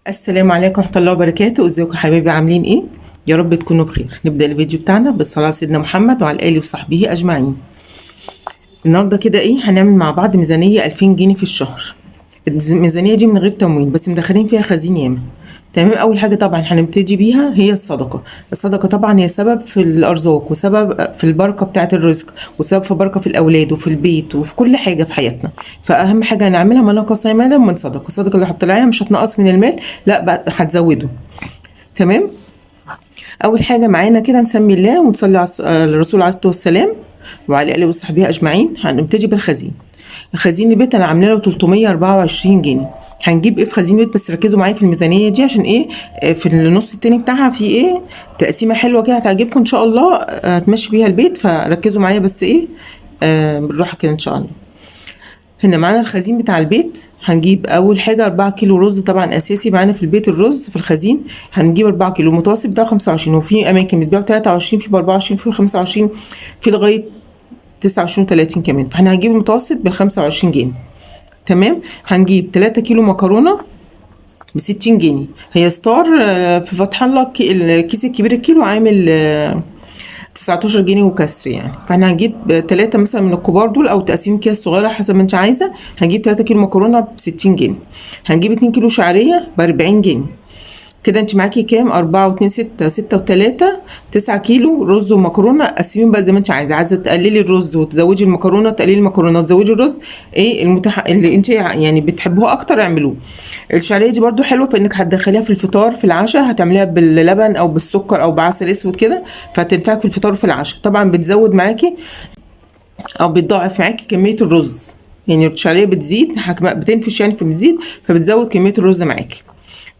السلام عليكم ورحمة الله وبركاته. ازيكم يا حبايبي، عاملين ايه؟ يا رب تكونوا بخير. نبدأ الفيديو بتاعنا بالصلاة على سيدنا محمد وعلى آله وصحبه أجمعين. النهارده كده ايه، هنعمل مع بعض ميزانية 2000 جنيه في الشهر. الميزانية دي من غير تموين، بس مدخلين فيها خزين ياما. تمام. أول حاجة طبعا هنبتدي بيها هي الصدقة. الصدقة طبعا هي سبب في الأرزاق، وسبب في البركة بتاعة الرزق، وسبب في بركة في الأولاد وفي البيت وفي كل حاجة في حياتنا. فأهم حاجة هنعملها ما نقص مالا من صدقة. الصدقة اللي هتطلعيها مش هتنقص من المال، لا بقى هتزوده. تمام. اول حاجه معانا كده نسمي الله ونصلي على الرسول عليه الصلاه والسلام وعلى اله وصحبه اجمعين. هنبتدي بالخزين. الخزين البيت انا عامله له 324 جنيه. هنجيب ايه في خزين البيت؟ بس ركزوا معايا في الميزانيه دي عشان ايه، في النص التاني بتاعها في ايه تقسيمه حلوه كده هتعجبكم ان شاء الله، هتمشي بيها البيت. فركزوا معايا بس ايه، بالراحه كده ان شاء الله. هنا معانا الخزين بتاع البيت. هنجيب اول حاجه 4 كيلو رز، طبعا اساسي معانا في البيت الرز في الخزين. هنجيب 4 كيلو، المتوسط بتاعه 25، وفي اماكن بتبيعه 23، في ب 24، في 25، في لغايه 29 و30 كمان. فاحنا هنجيب المتوسط بال 25 جنيه. تمام. هنجيب 3 كيلو مكرونه ب 60 جنيه. هي ستار في فتح الله الكيس الكبير الكيلو عامل 19 جنيه وكسر يعني. فاحنا هنجيب 3 مثلا من الكبار دول، او تقسيم اكياس صغيره حسب ما انت عايزه. هنجيب 3 كيلو مكرونه ب 60 جنيه. هنجيب 2 كيلو شعريه ب 40 جنيه. كده انت معاكي كام؟ 4 و2 6، 6 و3 9 كيلو رز ومكرونه. قسميهم بقى زي ما انت عايزه تقللي الرز وتزودي المكرونه، تقللي المكرونه وتزودي الرز. ايه اللي انت يعني بتحبوه اكتر اعملوه. الشعريه دي برده حلوه في انك هتدخليها في الفطار في العشاء، هتعمليها باللبن او بالسكر او بعسل اسود كده، فهتنفعك في الفطار وفي العشاء. طبعا بتزود معاكي او بتضاعف معاكي كميه الرز، يعني الشعريه بتزيد بتنفش يعني، فبتزيد فبتزود كميه الرز معاكي.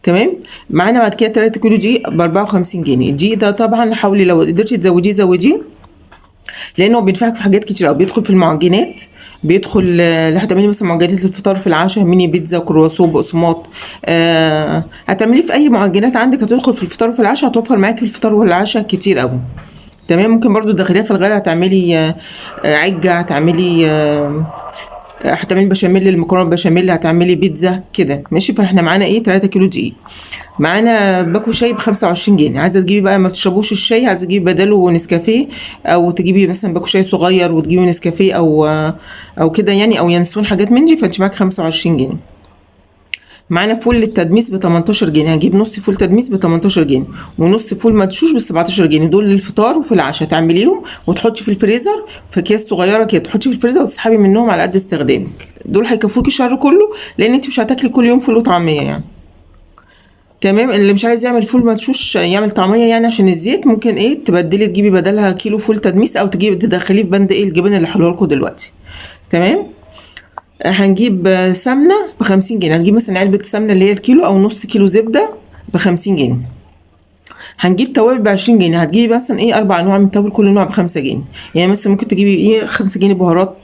تمام. معانا بعد كده 3 كيلو دقيق ب 54 جنيه. الدقيق ده طبعا حاولي لو قدرتي تزوديه زوديه، لانه بينفعك في حاجات كتير قوي. بيدخل في المعجنات، بيدخل اللي هتعملي مثلا معجنات الفطار في العشاء، ميني بيتزا كرواسون بقسماط، هتعملي في اي معجنات عندك هتدخل في الفطار وفي العشاء، هتوفر معاكي في الفطار والعشاء كتير قوي. تمام. ممكن برضو تدخليها في الغداء، هتعملي عجة، هتعملي بشاميل، المكرونه بشاميل، هتعملي بيتزا كده ماشي. فاحنا معانا ايه 3 كيلو دقيق. معانا باكو شاي ب 25 جنيه. عايزه تجيبي بقى ما تشربوش الشاي، عايزه تجيبي بداله نسكافيه، او تجيبي مثلا باكو شاي صغير وتجيبي نسكافيه او كده يعني، او ينسون حاجات من دي، فانت معاك 25 جنيه. معانا فول للتدميس ب 18 جنيه. هنجيب نص فول تدميس ب 18 جنيه، ونص فول مدشوش ب 17 جنيه. دول للفطار وفي العشاء تعمليهم وتحطي في الفريزر في اكياس صغيره كده، تحطي في الفريزر وتسحبي منهم على قد استخدامك. دول هيكفوكي الشهر كله، لان انت مش هتاكلي كل يوم فول وطعميه يعني. تمام. اللي مش عايز يعمل فول مدشوش يعمل طعميه يعني عشان الزيت، ممكن ايه تبدلي تجيبي بدلها كيلو فول تدميس، او تجيبي تدخليه في بند ايه الجبن اللي هقوله لكم دلوقتي. تمام. هنجيب سمنه ب 50 جنيه. هنجيب مثلا علبه سمنه اللي هي الكيلو، او نص كيلو زبده ب 50 جنيه. هنجيب توابل ب 20 جنيه. هتجيبي مثلا ايه 4 انواع من التوابل، كل نوع ب 5 جنيه. يعني مثلا ممكن تجيبي ايه 5 جنيه بهارات،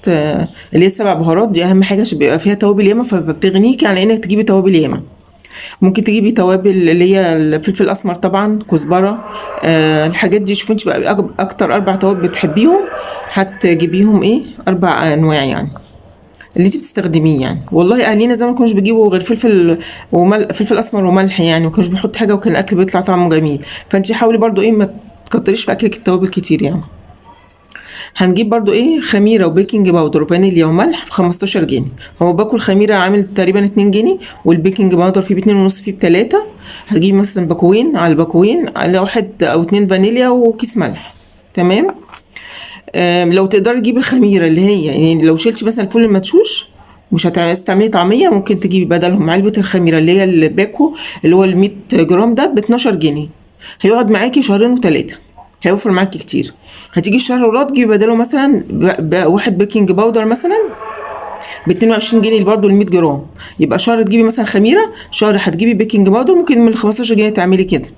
اللي هي 7 بهارات دي اهم حاجه عشان بيبقى فيها توابل ياما، فبتغنيكي على انك تجيبي توابل ياما. ممكن تجيبي توابل اللي هي الفلفل الاسمر طبعا، كزبره، الحاجات دي. شوفي انت بقى اكتر 4 توابل بتحبيهم، هتجيبيهم ايه 4 انواع يعني اللي انت بتستخدميه يعني. والله اهالينا زمان ما كانوش بيجيبوا غير فلفل اسمر وملح يعني، ما كانوش بيحطوا حاجه، وكان الاكل بيطلع طعمه جميل. فانت حاولي برضو ايه ما تكتريش في اكلك التوابل كتير يعني. هنجيب برضو ايه خميره وبيكنج باودر وفانيليا وملح ب 15 جنيه. هو باكو الخميره عامل تقريبا 2 جنيه، والبيكنج باودر فيه ب2 ونص، فيه ب3. هتجيب مثلا باكوين، على الباكوين على 1 أو 2 فانيليا وكيس ملح. تمام. لو تقدري تجيبي الخميره اللي هي يعني، لو شلتي مثلا الفول المدشوش مش هتعملي طعميه، ممكن تجيبي بدلهم علبه الخميره اللي هي الباكو اللي هو ال 100 جرام ده ب 12 جنيه. هيقعد معاكي شهرين و3، هيوفر معاكي كتير. هتيجي الشهر وراه تجيبي بداله مثلا واحد بيكنج باودر مثلا ب 22 جنيه برضه ال 100 جرام. يبقى شهر تجيبي مثلا خميره، شهر هتجيبي بيكنج باودر، ممكن من 15 جنيه تعملي كده.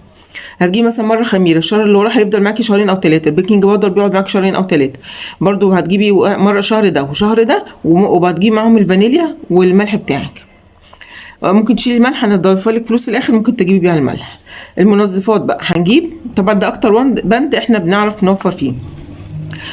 هتجيبي مثلا مره خميره، الشهر اللي وراه هيفضل معاكي شهرين او 3. البيكنج باودر بيقعد معاكي شهرين او 3 برضو. هتجيبي مره شهر ده وشهر ده، وهتجيبي معاهم الفانيليا والملح بتاعك. ممكن تشيلي الملح، انا ضايفه لك فلوس في الاخر ممكن تجيبي بيها الملح. المنظفات بقى هنجيب طبعا ده اكتر بند احنا بنعرف نوفر فيه.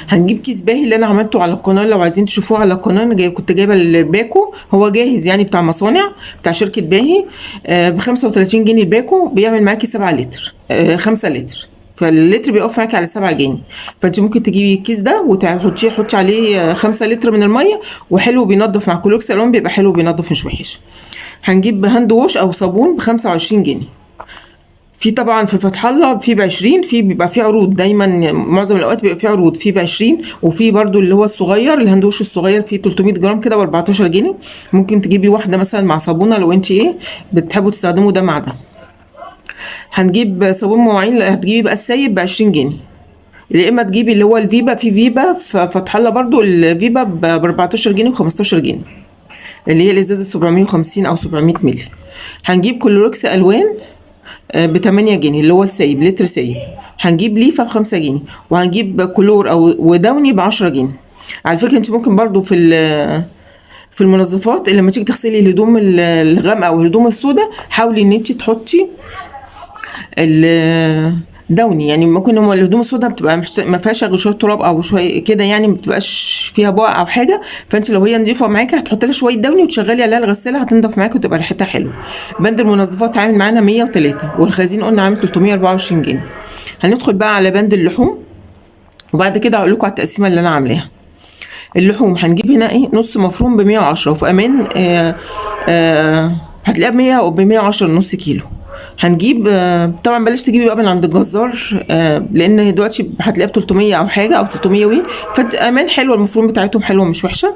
هنجيب كيس باهي اللي انا عملته على القناه، لو عايزين تشوفوه على القناه انا كنت جايبه الباكو، هو جاهز يعني بتاع مصانع بتاع شركه باهي، ب 35 جنيه الباكو بيعمل معاكي 7 لتر، 5 لتر، فاللتر بيقف معاكي على 7 جنيه. فانت ممكن تجيبي الكيس ده وتحطي عليه 5 لتر من الميه، وحلو بينضف مع كلوكس الوان، بيبقى حلو بينضف مش وحش. هنجيب هاند ووش او صابون ب 25 جنيه. في طبعا في فتح الله في ب20، في بيبقى في عروض دايما، معظم الاوقات بيبقى في عروض، في ب20، وفي برضو اللي هو الصغير الهندوش الصغير فيه 300 جرام كده ب14 جنيه. ممكن تجيبي واحده مثلا مع صابونه لو انت بتحبوا تستخدموا ده مع ده. هنجيب صابون مواعين، هتجيبي بقى السايب ب20 جنيه، يا اما تجيبي اللي هو الفيبا، في فيبا في فتح الله برضو الفيبا ب14 جنيه و15 جنيه، اللي هي الازازه 750 او 700 مللي. هنجيب كلوركس الوان ب8 جنيه اللي هو السايب، لتر سايب. هنجيب ليفه ب5 جنيه، وهنجيب كلور او ودوني ب10 جنيه. على فكره انت ممكن برضو في المنظفات لما تيجي تغسلي الهدوم الغامقه او الهدوم السوداء، حاولي ان انت تحطي دوني، يعني ممكن هو الهدوم السوداء بتبقى ما فيهاش غير شويه تراب او شويه كده، يعني ما بتبقاش فيها بقع او حاجه، فانت لو هي نظيفه معاكي هتحطي لها شويه دوني وتشغلي عليها الغساله هتنضف معاكي وتبقى ريحتها حلوه. بند المنظفات عامل معانا 103، والخزين قلنا عامل 324 جنيه. هندخل بقى على بند اللحوم، وبعد كده هقول لكم على التقسيمه اللي انا عاملاها. اللحوم هنجيب هنا نص مفروم ب110، وفي امان هتلاقيها ب100 او ب110 نص كيلو. هنجيب طبعا بلاش تجيبي بقى من عند الجزار، لان دلوقتي هتلاقيها ب 300 او حاجه او 300 فانت امان حلوه، المفروم بتاعتهم حلوه مش وحشه.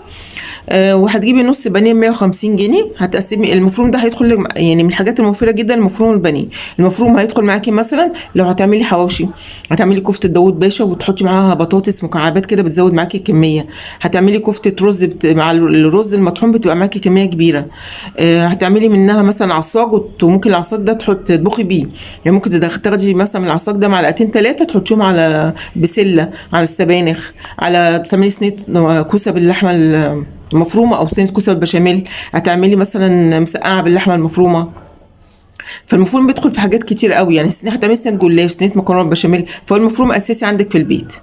وهتجيبي نص بانيه 150 جنيه. هتقسمي المفروم ده هيدخل يعني من الحاجات الموفره جدا المفروم البانيه. المفروم هيدخل معاكي مثلا لو هتعملي حواوشي، هتعملي كفته داوود باشا وتحطي معاها بطاطس مكعبات كده بتزود معاكي كميه. هتعملي كفته رز مع الرز المطحون بتبقى معاكي كميه كبيره. هتعملي منها مثلا عصاج، وممكن العصاج ده تطبخي بيه، يعني ممكن تاخدي مثلا من العصاج ده معلقتين 3 تحطيهم على بسله، على السبانخ، على تعملي صينيه كوسه باللحمه المفرومه او صينيه كوسه بالبشاميل. هتعملي مثلا مسقعه باللحمه المفرومه. فالمفروم بيدخل في حاجات كتير قوي، يعني هتعملي صينيه جلاش، صينيه مكرونه بشاميل، فهو المفروم اساسي عندك في البيت.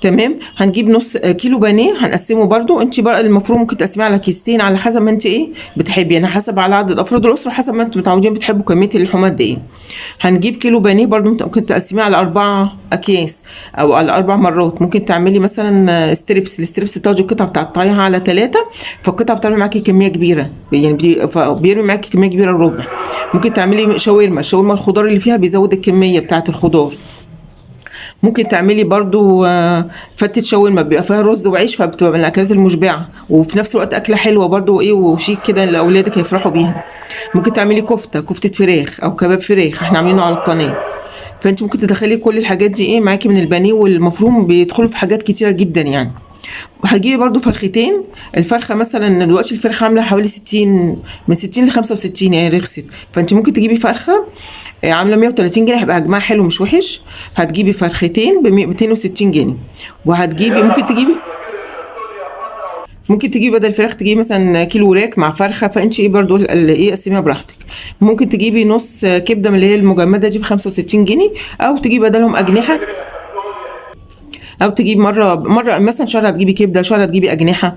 تمام. هنجيب نص كيلو بانيه هنقسمه برضو، انت بقى المفروم ممكن تقسميه على كيستين على حسب ما انت بتحبي، يعني حسب على عدد افراد الاسره، حسب ما انتم متعودين بتحبوا كميه اللحوم قد هنجيب كيلو بانيه برضو ممكن تقسميه على 4 اكياس او على 4 مرات. ممكن تعملي مثلا الستريبس بتاخدي القطعه بتاع تقطعيها على 3، فالقطعه بتعمل معاكي كميه كبيره، يعني بيرمي معاكي كميه كبيره الربع. ممكن تعملي شاورما الخضار اللي فيها بيزود الكميه بتاعه الخضار. ممكن تعملي برضو فتة شاورما بيبقى فيها رز وعيش، فبتبقى من الاكلات المشبعه وفي نفس الوقت اكله حلوه برضو وشيك كده لاولادك هيفرحوا بيها. ممكن تعملي كفته فراخ او كباب فراخ احنا عاملينه على القناه. فانت ممكن تدخلي كل الحاجات دي معاكي من البانيه والمفروم، بيدخلوا في حاجات كتيره جدا يعني. وهتجيبي برضو فرختين. الفرخه مثلا دلوقتي الفرخه عامله حوالي 60 من 60 ل 65 يعني رخصت، فانت ممكن تجيبي فرخه عامله 130 جنيه هيبقى حجمها حلو مش وحش. هتجيبي فرختين ب 260 جنيه. وهتجيبي ممكن تجيبي بدل الفراخ تجيبي مثلا كيلو وراك مع فرخه، فانت برضو قسميها براحتك. ممكن تجيبي نص كبده من اللي هي المجمده دي ب 65 جنيه، او تجيبي بدلهم اجنحه، او تجيب مره مثلا شهر هتجيبي كبده، شهر هتجيبي اجنحه،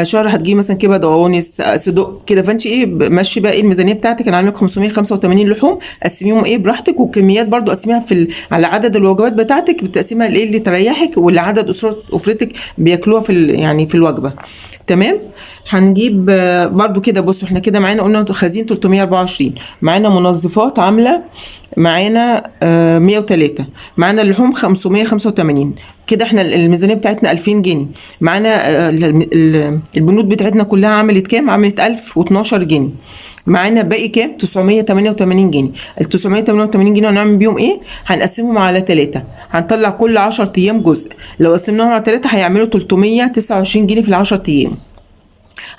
شهر هتجيبي مثلا كبد وقوانص صدق كده. فانت ماشي بقى الميزانيه بتاعتك. انا عامله لك 585 لحوم، قسميهم براحتك، والكميات برضو قسميها على عدد الوجبات بتاعتك بتقسمها اللي تريحك واللي عدد اسرتك بياكلوها يعني في الوجبه. تمام. هنجيب برضو كده. بصوا احنا كده معانا قلنا خزين 324، معانا منظفات عامله معانا 103، معانا اللحوم 585 كده. احنا الميزانيه بتاعتنا 2000 جنيه. معانا البنود بتاعتنا كلها عملت كام؟ عملت 1012 جنيه. معانا باقي كام؟ 988 جنيه. ال 988 جنيه هنعمل بيهم هنقسمهم على 3، هنطلع كل 10 ايام جزء. لو قسمناهم على 3 هيعملوا 329 جنيه في ال10 ايام.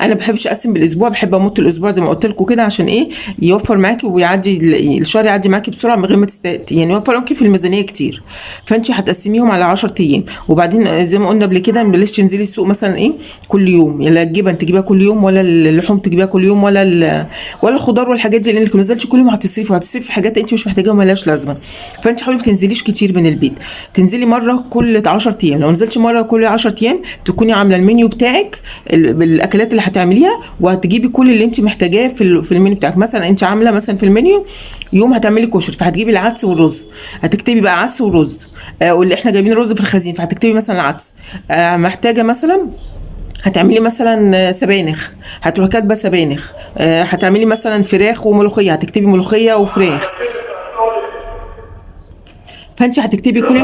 انا بحبش اقسم بالاسبوع، بحب امط الاسبوع زي ما قلت لكم كده، عشان ايه؟ يوفر معاكي ويعدي الشهر يعدي معاكي بسرعه من غير ما يعني يوفر معاكي في الميزانيه كتير. فانت هتقسميهم على 10 ايام، وبعدين زي ما قلنا قبل كده بلاش تنزلي السوق مثلا ايه كل يوم، لا الجبن تجيبها كل يوم، ولا اللحوم تجيبها كل يوم، ولا الخضار والحاجات دي، لانك لو نزلتي كل يوم هتصرفي في حاجات انت مش محتاجاها ومالهاش لازمه. فانت حاولي ما تنزليش كتير من البيت، تنزلي مره كل 10 ايام. لو نزلتي مره كل 10 ايام تكوني عامله المنيو بتاعك بالاكلات اللي هتعمليها، وهتجيبي كل اللي انت محتاجاه في المنيو بتاعك. مثلا انت عامله مثلا في المنيو يوم هتعملي كشري، فهتجيبي العدس والرز، هتكتبي بقى عدس ورز، واللي احنا جايبين رز في الخزين فهتكتبي مثلا العدس. محتاجه مثلا هتعملي مثلا سبانخ، هتروحي كاتبه سبانخ. هتعملي مثلا فراخ وملوخيه، هتكتبي ملوخيه وفراخ. فانت هتكتبي كل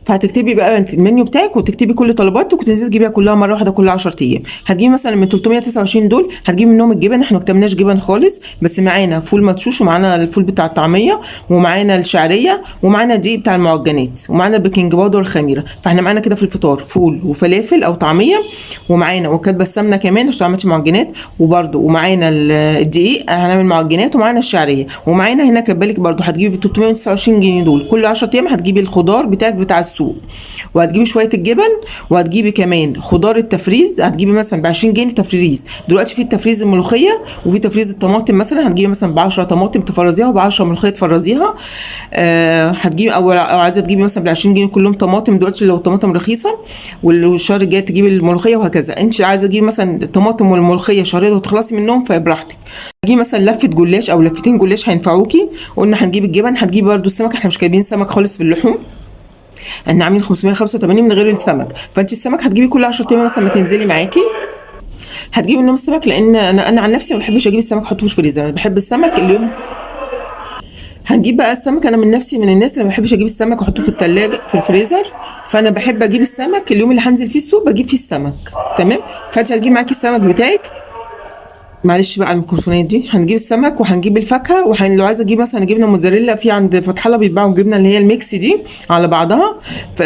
فهتكتبي بقى المنيو بتاعك وتكتبي كل طلباتك وتنزلي تجيبيها كلها مره واحده كل 10 ايام. هتجيبي مثلا من 329 دول هتجيبي منهم الجبن، احنا ما كتبناش جبن خالص، بس معانا فول مدشوش، ومعانا الفول بتاع الطعميه، ومعانا الشعريه، ومعانا دي بتاع المعجنات، ومعانا البيكنج باودر والخميره. فاحنا معانا كده في الفطار فول وفلافل او طعميه، ومعانا وكاتبه السمنه كمان عشان عملتي معجنات، وبرده ومعانا الدقيق هنعمل معجنات، ومعانا الشعريه، ومعانا هنا كاتبالك برده هتجيبي ب 329 جنيه دول كل 10 ايام هتجيبي الخضار بتاعك بتاع السوق، وهتجيبي شويه الجبن، وهتجيبي كمان خضار التفريز، هتجيبي مثلا ب 20 جنيه تفريز. دلوقتي في تفريز الملوخيه وفي تفريز الطماطم، مثلا هتجيبي مثلا ب 10 طماطم تفرزيها وب 10 ملوخيه تفرزيها. هتجيبي او عايزه تجيبي مثلا ب 20 جنيه كلهم طماطم دلوقتي لو الطماطم رخيصه، والشهر الجاي تجيبي الملوخيه، وهكذا. انت عايزه تجيبي مثلا الطماطم والملوخيه شهرين وتخلصي منهم فبراحتك. هتجيبي مثلا لفه جلاش او لفتين جلاش هينفعوكي. قلنا هنجيب الجبن، هتجيبي برده السمك، احنا مش جايبين سمك خالص في اللحوم، احنا عاملين 585 من غير السمك. فانت السمك هتجيبي كل 10 ايام مثلا ما تنزلي معاكي هتجيبي منهم السمك، لان انا عن نفسي ما بحبش اجيب السمك احطه في الفريزر، انا بحب السمك اليوم. هنجيب بقى السمك، انا من نفسي من الناس اللي ما بحبش اجيب السمك واحطه في الثلاجه في الفريزر، فانا بحب اجيب السمك اليوم اللي هنزل فيه السوق بجيب فيه السمك. تمام. فانت هتجيبي معاكي السمك بتاعك، معلش بقى الميكروفونات دي. هنجيب السمك وهنجيب الفاكهه، لو عايزه تجيب مثلا جبنه موزاريلا في عند فتح الله بيتباعوا الجبنه اللي هي الميكس دي على بعضها،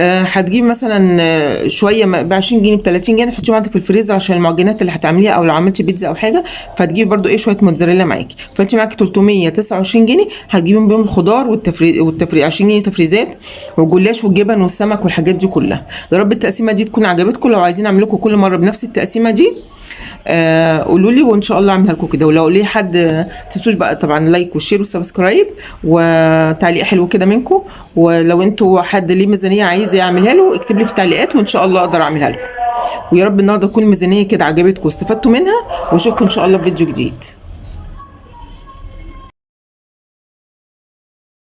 هتجيب مثلا شويه ب 20 جنيه ب 30 جنيه تحطيهم عندك في الفريزر عشان المعجنات اللي هتعمليها، او لو عملتي بيتزا او حاجه فتجيبي برده ايه شويه موزاريلا معاكي. فانت معاكي 329 جنيه هتجيبيهم بيهم الخضار والتفريز 20 جنيه تفريزات والجلاش والجبن والسمك والحاجات دي كلها. يا رب التقسيمه دي تكون عجبتكم. لو عايزين اعمل لكم كل مره بنفس التقسيمه دي قولوا لي وان شاء الله اعملها لكم كده. ولو ليه حد تنسوش بقى طبعا لايك والشير والسبسكرايب وتعليق حلو كده منكم. ولو انتوا حد ليه ميزانيه عايز يعملها له اكتب لي في التعليقات وان شاء الله اقدر اعملها لكم. ويا رب النهارده تكون الميزانيه كده عجبتكم واستفدتوا منها، واشوفكم ان شاء الله في فيديو جديد.